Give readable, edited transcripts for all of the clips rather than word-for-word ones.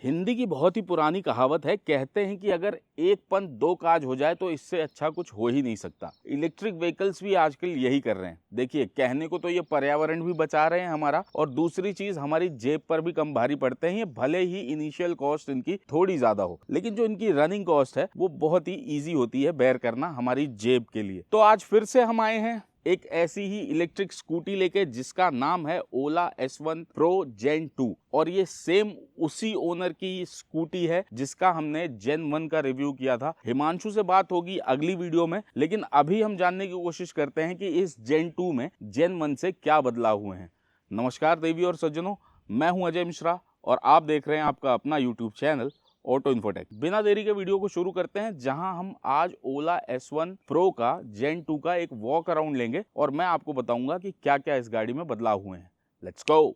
हिंदी की बहुत ही पुरानी कहावत है, कहते हैं कि अगर एक पंथ दो काज हो जाए तो इससे अच्छा कुछ हो ही नहीं सकता। इलेक्ट्रिक व्हीकल्स भी आजकल यही कर रहे हैं। देखिए, कहने को तो ये पर्यावरण भी बचा रहे हैं हमारा, और दूसरी चीज हमारी जेब पर भी कम भारी पड़ते हैं। ये भले ही इनिशियल कॉस्ट इनकी थोड़ी ज्यादा हो, लेकिन जो इनकी रनिंग कॉस्ट है वो बहुत ही ईजी होती है बेयर करना हमारी जेब के लिए। तो आज फिर से हम आए हैं एक ऐसी ही इलेक्ट्रिक स्कूटी लेके जिसका नाम है ओला S1 Pro Gen 2, और ये सेम उसी ओनर की स्कूटी है जिसका हमने Gen 1 का रिव्यू किया था। हिमांशु से बात होगी अगली वीडियो में, लेकिन अभी हम जानने की कोशिश करते हैं कि इस Gen 2 में Gen 1 से क्या बदलाव हुए हैं। नमस्कार देवी और सज्जनों, मैं हूं अजय मिश्रा और आप देख रहे हैं आपका अपना YouTube चैनल ऑटो इन्फोटेक। बिना देरी के वीडियो को शुरू करते हैं, जहां हम आज ओला S1 Pro का Gen 2 का एक वॉक अराउंड लेंगे और मैं आपको बताऊंगा कि क्या क्या इस गाड़ी में बदलाव हुए हैं। Let's go.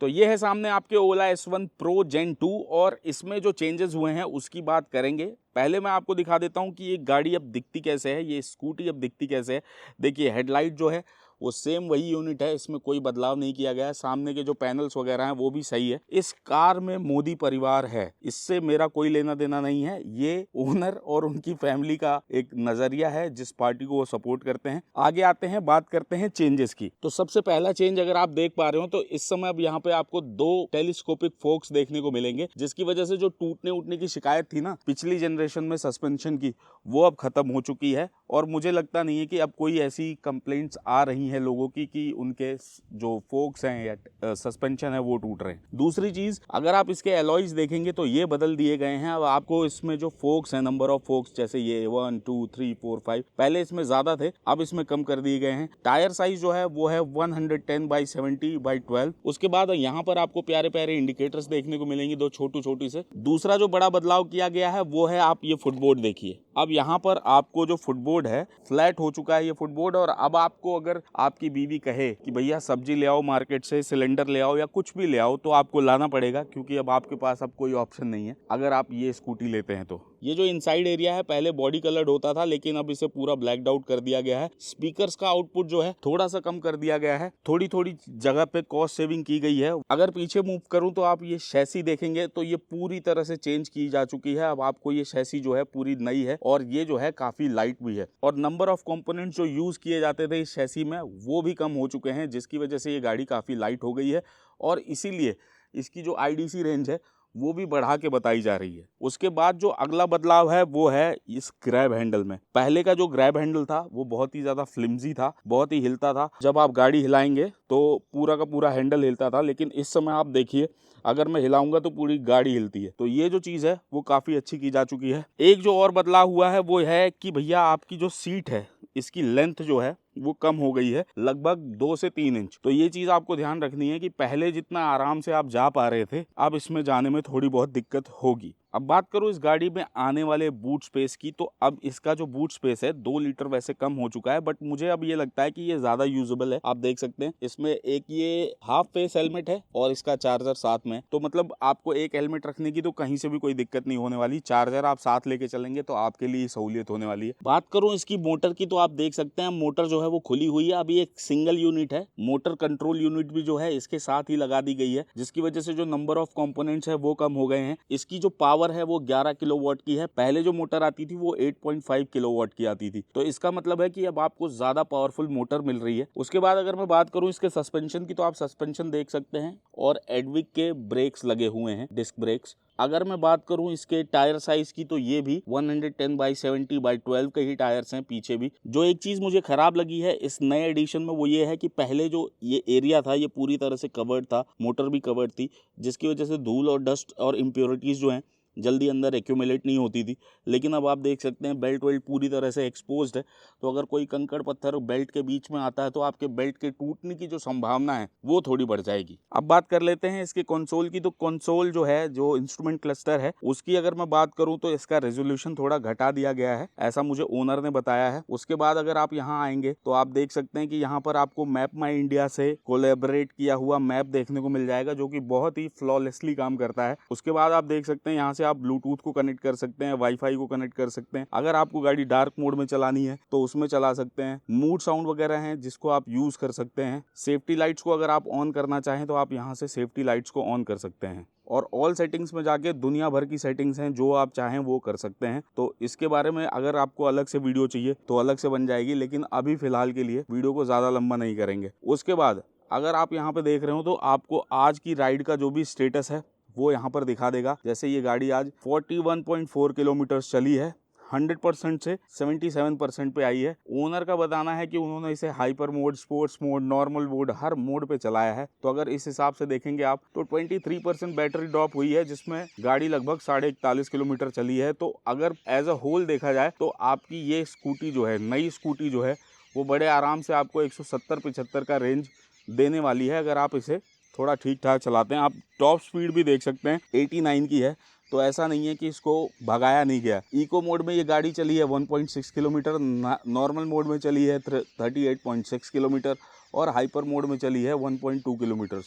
तो ये है सामने आपके ओला S1 Pro Gen 2, और इसमें जो चेंजेस हुए हैं उसकी बात करेंगे। पहले मैं आपको दिखा देता हूं कि ये गाड़ी अब दिखती कैसे है, ये स्कूटी अब दिखती कैसे है। देखिए, हेडलाइट जो है वो सेम वही यूनिट है, इसमें कोई बदलाव नहीं किया गया है। सामने के जो पैनल्स वगैरह हैं वो भी सही है। इस कार में मोदी परिवार है, इससे मेरा कोई लेना देना नहीं है। ये ओनर और उनकी फैमिली का एक नजरिया है जिस पार्टी को वो सपोर्ट करते हैं। आगे आते हैं, बात करते हैं चेंजेस की। तो सबसे पहला चेंज अगर आप देख पा रहे हो तो इस समय अब यहाँ पे आपको दो टेलीस्कोपिक फोक्स देखने को मिलेंगे, जिसकी वजह से जो टूटने उटने की शिकायत थी ना पिछली जनरेशन में सस्पेंशन की, वो अब खत्म हो चुकी है। और मुझे लगता नहीं है कि अब कोई ऐसी कंप्लेंट्स आ रही हैं लोगों की कि उनके जो फोक्स हैं या सस्पेंशन है वो टूट रहे हैं। दूसरी चीज, अगर आप इसके एलॉयज देखेंगे तो ये बदल दिए गए हैं। अब आपको इसमें जो फोक्स हैं, नंबर ऑफ फोक्स, जैसे ये 1 2 3 4 5, पहले इसमें ज्यादा थे, अब इसमें कम कर दिए गए हैं। टायर साइज जो है वो है 110/70/12। उसके बाद यहाँ पर आपको प्यारे प्यारे इंडिकेटर्स देखने को मिलेंगे, दो छोटी से। दूसरा जो बड़ा बदलाव किया गया है वो है, आप ये फुटबोर्ड देखिए। अब यहाँ पर आपको जो फुटबोर्ड है, फ्लैट हो चुका है ये फुटबोर्ड। और अब आपको अगर आपकी बीवी कहे कि भैया सब्जी ले आओ मार्केट से, सिलेंडर ले आओ या कुछ भी ले आओ, तो आपको लाना पड़ेगा, क्योंकि अब आपके पास अब कोई ऑप्शन नहीं है अगर आप ये स्कूटी लेते हैं तो। ये जो इनसाइड एरिया है पहले बॉडी कलर्ड होता था, लेकिन अब इसे पूरा ब्लैक्ड आउट कर दिया गया है। स्पीकर्स का आउटपुट जो है थोड़ा सा कम कर दिया गया है। थोड़ी जगह पे कॉस्ट सेविंग की गई है। अगर पीछे मूव करूं तो आप ये शैसी देखेंगे तो ये पूरी तरह से चेंज की जा चुकी है। अब आपको ये शैसी जो है पूरी नई है, और ये जो है काफी लाइट भी है। और नंबर ऑफ कंपोनेंट्स जो यूज किए जाते थे इस शैसी में वो भी कम हो चुके हैं, जिसकी वजह से ये गाड़ी काफी लाइट हो गई है। और इसीलिए इसकी जो IDC रेंज है वो भी बढ़ा के बताई जा रही है। उसके बाद जो अगला बदलाव है वो है इस ग्रैब हैंडल में। पहले का जो ग्रैब हैंडल था वो बहुत ही ज्यादा फ्लिमजी था, बहुत ही हिलता था। जब आप गाड़ी हिलाएंगे तो पूरा का पूरा हैंडल हिलता था, लेकिन इस समय आप देखिए, अगर मैं हिलाऊंगा तो पूरी गाड़ी हिलती है। तो ये जो चीज है वो काफी अच्छी की जा चुकी है। एक जो और बदलाव हुआ है वो है कि भैया आपकी जो सीट है इसकी लेंथ जो है वो कम हो गई है, लगभग 2 से 3 इंच। तो ये चीज आपको ध्यान रखनी है कि पहले जितना आराम से आप जा पा रहे थे, अब इसमें जाने में थोड़ी बहुत दिक्कत होगी। अब बात करूं इस गाड़ी में आने वाले बूट स्पेस की, तो अब इसका जो बूट स्पेस है 2 लीटर वैसे कम हो चुका है, बट मुझे अब ये लगता है कि ये ज्यादा यूजेबल है। आप देख सकते हैं इसमें एक ये हाफ फेस हेलमेट है और इसका चार्जर साथ में, तो मतलब आपको एक हेलमेट रखने की तो कहीं से भी कोई दिक्कत नहीं होने वाली। चार्जर आप साथ लेके चलेंगे तो आपके लिए सहूलियत होने वाली है। बात करूं इसकी मोटर की, तो आप देख सकते हैं मोटर जो है वो खुली हुई है। अभी एक सिंगल यूनिट है, मोटर कंट्रोल यूनिट भी जो है इसके साथ ही लगा दी गई है, जिसकी वजह से जो नंबर ऑफ कंपोनेंट्स है वो कम हो गए हैं। इसकी जो पावर है वो 11 किलोवाट की है। पहले जो मोटर आती थी वो 8.5 किलोवाट की आती थी, तो इसका मतलब है कि अब आपको ज्यादा पावरफुल मोटर मिल रही है। उसके बाद अगर मैं बात करूं इसके सस्पेंशन की, तो आप सस्पेंशन देख सकते हैं, और एडविक के ब्रेक्स लगे हुए हैं, डिस्क ब्रेक्स। अगर मैं बात करूं इसके टायर साइज की, तो ये भी 110/70/12 के ही टायर्स हैं पीछे भी। जो एक चीज मुझे खराब लगी है इस नए एडिशन में वो ये है कि पहले जो ये एरिया था ये पूरी तरह से कवर्ड था, मोटर भी कवर्ड थी, जिसकी वजह से धूल और डस्ट और इम्प्योरिटीज जो हैं जल्दी अंदर एक्यूमुलेट नहीं होती थी। लेकिन अब आप देख सकते हैं बेल्ट वेल्ट पूरी तरह से एक्सपोज्ड है, तो अगर कोई कंकड़ पत्थर बेल्ट के बीच में आता है तो आपके बेल्ट के टूटने की जो संभावना है वो थोड़ी बढ़ जाएगी। अब बात कर लेते हैं इसके कंसोल की। तो कंसोल जो है, जो इंस्ट्रूमेंट क्लस्टर है, उसकी अगर मैं बात करूं तो इसका रेजोल्यूशन थोड़ा घटा दिया गया है, ऐसा मुझे ओनर ने बताया है। उसके बाद अगर आप यहाँ आएंगे तो आप देख सकते हैं कि यहाँ पर आपको मैप माई इंडिया से कोलैबोरेट किया हुआ मैप देखने को मिल जाएगा, जो कि बहुत ही फ्लॉलेसली काम करता है। उसके बाद आप देख सकते हैं यहाँ से आप ब्लूटूथ को कनेक्ट कर सकते हैं, वाईफाई को कनेक्ट कर सकते हैं। अगर आपको गाड़ी डार्क मोड में चलानी है तो उसमें चला सकते हैं। मूड साउंड वगैरह हैं जिसको आप यूज कर सकते हैं। सेफ्टी लाइट्स को अगर आप ऑन करना चाहें तो आप यहाँ से सेफ्टी लाइट्स को ऑन कर सकते हैं। और ऑल सेटिंग्स में जाके दुनिया भर की सेटिंग्स हैं, जो आप चाहें वो कर सकते हैं। तो इसके बारे में अगर आपको अलग से वीडियो चाहिए तो अलग से बन जाएगी, लेकिन अभी फिलहाल के लिए वीडियो को ज़्यादा लंबा नहीं करेंगे। उसके बाद अगर आप यहाँ पे देख रहे हो तो आपको आज की राइड का जो भी स्टेटस है वो यहाँ पर दिखा देगा। जैसे ये गाड़ी आज 41.4 किलोमीटर चली है, 100% से 77% पे आई है। ओनर का बताना है कि उन्होंने इसे hyper mode, sports mode, normal mode, हर मोड पे चलाया है। तो अगर इस हिसाब से देखेंगे आप तो 23% बैटरी ड्रॉप हुई है, जिसमें गाड़ी लगभग 41.5 किलोमीटर चली है। तो अगर एज अ होल देखा जाए तो आपकी ये स्कूटी जो है, नई स्कूटी जो है, वो बड़े आराम से आपको 170-75 का रेंज देने वाली है अगर आप इसे थोड़ा ठीक ठाक चलाते हैं। आप टॉप स्पीड भी देख सकते हैं 89 की है, तो ऐसा नहीं है कि इसको भगाया नहीं गया। इको मोड में ये गाड़ी चली है 1.6 किलोमीटर, नॉर्मल मोड में चली है 38.6 किलोमीटर और हाइपर मोड में चली है 1.2 किलोमीटर।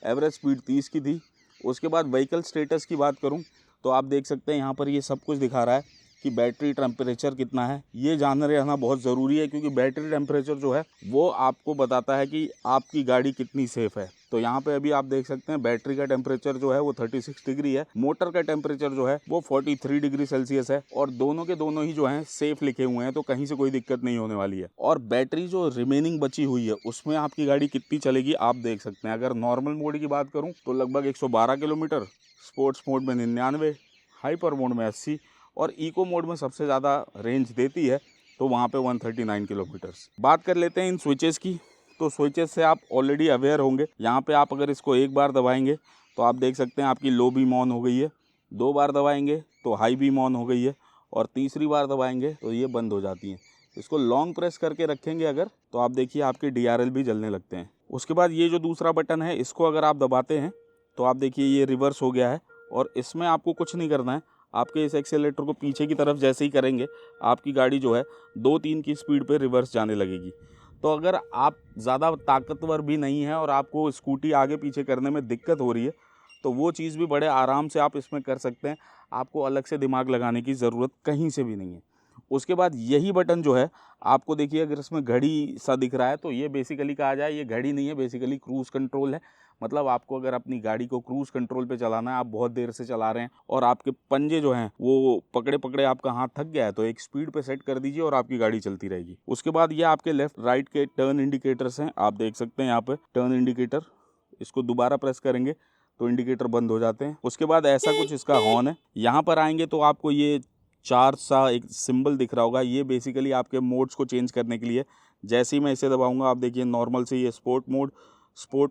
एवरेज स्पीड 30 की थी। उसके बाद व्हीकल स्टेटस की बात करूं तो आप देख सकते हैं यहाँ पर ये सब कुछ दिखा रहा है कि बैटरी टेम्परेचर कितना है। ये जान रहना बहुत ज़रूरी है, क्योंकि बैटरी टेम्परेचर जो है वो आपको बताता है कि आपकी गाड़ी कितनी सेफ़ है। तो यहाँ पे अभी आप देख सकते हैं बैटरी का टेम्परेचर जो है वो 36 डिग्री है, मोटर का टेम्परेचर जो है वो 43 डिग्री सेल्सियस है, और दोनों के दोनों ही जो हैं सेफ लिखे हुए हैं, तो कहीं से कोई दिक्कत नहीं होने वाली है। और बैटरी जो रिमेनिंग बची हुई है उसमें आपकी गाड़ी कितनी चलेगी आप देख सकते हैं। अगर नॉर्मल मोड की बात करूँ तो लगभग 112 किलोमीटर, स्पोर्ट्स मोड में 99, हाइपर मोड में 80 और इको मोड में सबसे ज़्यादा रेंज देती है तो वहाँ पे 139 किलोमीटर्स। बात कर लेते हैं इन स्विचेस की। तो स्विचेस से आप ऑलरेडी अवेयर होंगे। यहाँ पे आप अगर इसको एक बार दबाएंगे तो आप देख सकते हैं आपकी लो बीम ऑन हो गई है, 2 बार दबाएंगे तो हाई बीम ऑन हो गई है, और तीसरी बार दबाएंगे तो ये बंद हो जाती है। इसको लॉन्ग प्रेस करके रखेंगे अगर, तो आप देखिए आपके DRL भी जलने लगते हैं। उसके बाद ये जो दूसरा बटन है इसको अगर आप दबाते हैं तो आप देखिए ये रिवर्स हो गया है, और इसमें आपको कुछ नहीं करना है। आपके इस एक्सेलेरेटर को पीछे की तरफ जैसे ही करेंगे आपकी गाड़ी जो है 2-3 की स्पीड पे रिवर्स जाने लगेगी। तो अगर आप ज़्यादा ताकतवर भी नहीं है और आपको स्कूटी आगे पीछे करने में दिक्कत हो रही है तो वो चीज़ भी बड़े आराम से आप इसमें कर सकते हैं। आपको अलग से दिमाग लगाने की ज़रूरत कहीं से भी नहीं है। उसके बाद यही बटन जो है आपको देखिए, अगर इसमें घड़ी सा दिख रहा है तो ये बेसिकली कहा जाए ये घड़ी नहीं है, बेसिकली क्रूज़ कंट्रोल है। मतलब आपको अगर अपनी गाड़ी को क्रूज़ कंट्रोल पे चलाना है, आप बहुत देर से चला रहे हैं और आपके पंजे जो हैं वो पकड़े पकड़े आपका हाथ थक गया है, तो एक स्पीड पे सेट कर दीजिए और आपकी गाड़ी चलती रहेगी। उसके बाद ये आपके लेफ्ट राइट के टर्न इंडिकेटर्स हैं, आप देख सकते हैं यहाँ पे टर्न इंडिकेटर। इसको दोबारा प्रेस करेंगे तो इंडिकेटर बंद हो जाते हैं। उसके बाद ऐसा कुछ इसका हॉर्न है। यहाँ पर आएंगे तो आपको ये चार सा एक सिंबल दिख रहा होगा, ये बेसिकली आपके मोड्स को चेंज करने के लिए। जैसे ही मैं इसे दबाऊंगा आप देखिए नॉर्मल से ये स्पोर्ट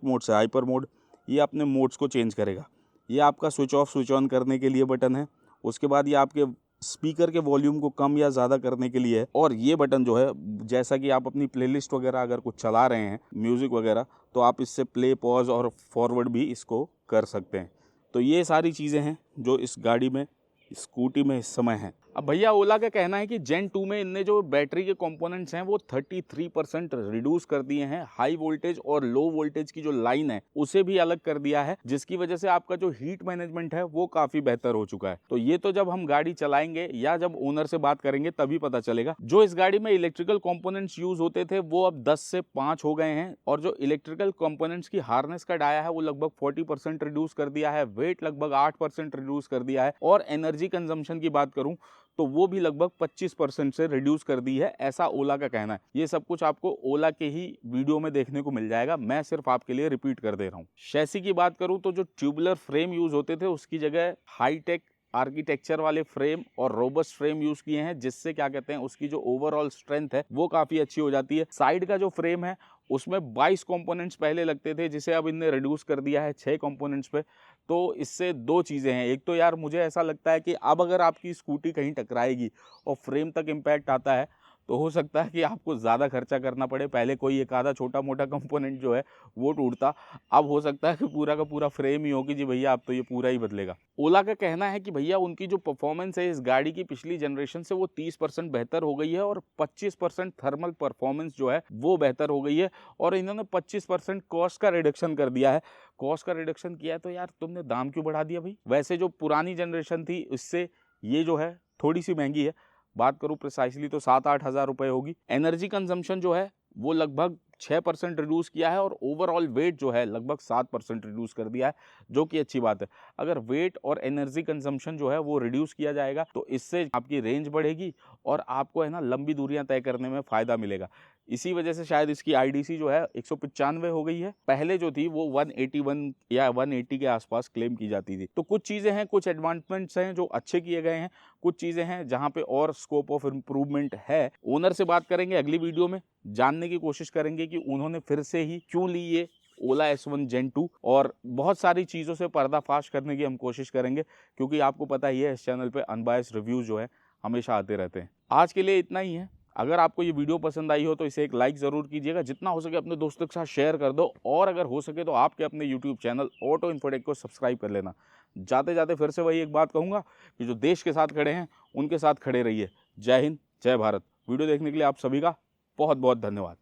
मोड से हाइपर मोड, ये अपने मोड्स को चेंज करेगा। ये आपका स्विच ऑफ स्विच ऑन करने के लिए बटन है। उसके बाद ये आपके स्पीकर के वॉल्यूम को कम या ज़्यादा करने के लिए है। और ये बटन जो है, जैसा कि आप अपनी प्लेलिस्ट वगैरह अगर कुछ चला रहे हैं म्यूज़िक वगैरह, तो आप इससे प्ले, पॉज और फॉरवर्ड भी इसको कर सकते हैं। तो ये सारी चीज़ें हैं जो इस गाड़ी में, स्कूटी में इस समय है। अब भैया ओला का कहना है कि जेन 2 में इनने जो बैटरी के कंपोनेंट्स हैं वो 33% रिड्यूस कर दिए हैं। हाई वोल्टेज और लो वोल्टेज की जो लाइन है उसे भी अलग कर दिया है, जिसकी वजह से आपका जो हीट मैनेजमेंट है वो काफी बेहतर हो चुका है। तो ये तो जब हम गाड़ी चलाएंगे या जब ओनर से बात करेंगे तभी पता चलेगा। जो इस गाड़ी में इलेक्ट्रिकल कंपोनेंट्स यूज होते थे वो अब 10 से 5 हो गए हैं, और जो इलेक्ट्रिकल कंपोनेंट्स की हार्नेस का डाया है वो लगभग 40% रिड्यूस कर दिया है। वेट लगभग 8% रिड्यूस कर दिया है, और एनर्जी कंजम्पशन की बात करूं तो वो भी लगभग 25% से रिड्यूस कर दी है, ऐसा ओला का कहना है। ये सब कुछ आपको ओला के ही वीडियो में देखने को मिल जाएगा, मैं सिर्फ आपके लिए रिपीट कर दे रहा हूँ। शैसी की बात करूँ तो जो ट्यूबुलर फ्रेम यूज होते थे उसकी जगह हाईटेक आर्किटेक्चर वाले फ्रेम और रोबस्ट फ्रेम यूज किए हैं, जिससे क्या कहते हैं उसकी जो ओवरऑल स्ट्रेंथ है वो काफी अच्छी हो जाती है। साइड का जो फ्रेम है उसमें 22 कंपोनेंट्स पहले लगते थे, जिसे अब इनने रिड्यूस कर दिया है 6 कंपोनेंट्स पे। तो इससे दो चीज़ें हैं, एक तो यार मुझे ऐसा लगता है कि अब अगर आपकी स्कूटी कहीं टकराएगी और फ्रेम तक इम्पैक्ट आता है तो हो सकता है कि आपको ज़्यादा खर्चा करना पड़े। पहले कोई एक आधा छोटा मोटा कंपोनेंट जो है वो टूटता, अब हो सकता है कि पूरा का पूरा फ्रेम ही हो कि जी भैया अब तो ये पूरा ही बदलेगा। ओला का कहना है कि भैया उनकी जो परफॉर्मेंस है इस गाड़ी की पिछली जनरेशन से वो 30% बेहतर हो गई है और 25% थर्मल परफॉर्मेंस जो है वो बेहतर हो गई है और इन्होंने 25% कॉस्ट का रिडक्शन कर दिया है। कॉस्ट का रिडक्शन किया है तो यार तुमने दाम क्यों बढ़ा दिया भाई? वैसे जो पुरानी जनरेशन थी इससे ये जो है थोड़ी सी महंगी है, बात करूँ प्रिसाइसली तो 7-8 हज़ार रुपये होगी। एनर्जी कंजम्पशन जो है वो लगभग 6% रिड्यूस किया है और ओवरऑल वेट जो है लगभग 7% रिड्यूस कर दिया है, जो कि अच्छी बात है। अगर वेट और एनर्जी कंजम्पशन जो है वो रिड्यूस किया जाएगा तो इससे आपकी रेंज बढ़ेगी और आपको है ना लंबी दूरियां तय करने में फ़ायदा मिलेगा। इसी वजह से शायद इसकी आईडीसी जो है 195 हो गई है, पहले जो थी वो 181 या 180 के आसपास क्लेम की जाती थी। तो कुछ चीज़ें हैं, कुछ एडवांसमेंट्स हैं जो अच्छे किए गए हैं, कुछ चीज़ें हैं जहाँ पे और स्कोप ऑफ इम्प्रूवमेंट है। ओनर से बात करेंगे अगली वीडियो में, जानने की कोशिश करेंगे कि उन्होंने फिर से ही क्यों ली ये ओला S1 Gen 2 और बहुत सारी चीज़ों से पर्दाफाश करने की हम कोशिश करेंगे, क्योंकि आपको पता ही है इस चैनल पे अनबायस्ड रिव्यूज़ जो है हमेशा आते रहते हैं। आज के लिए इतना ही है। अगर आपको ये वीडियो पसंद आई हो तो इसे एक लाइक ज़रूर कीजिएगा, जितना हो सके अपने दोस्तों के साथ शेयर कर दो और अगर हो सके तो आपके अपने यूट्यूब चैनल ऑटो इन्फोटेक को सब्सक्राइब कर लेना। जाते जाते फिर से वही एक बात कहूँगा कि जो देश के साथ खड़े हैं उनके साथ खड़े रहिए। जय हिंद, जय भारत। वीडियो देखने के लिए आप सभी का बहुत बहुत धन्यवाद।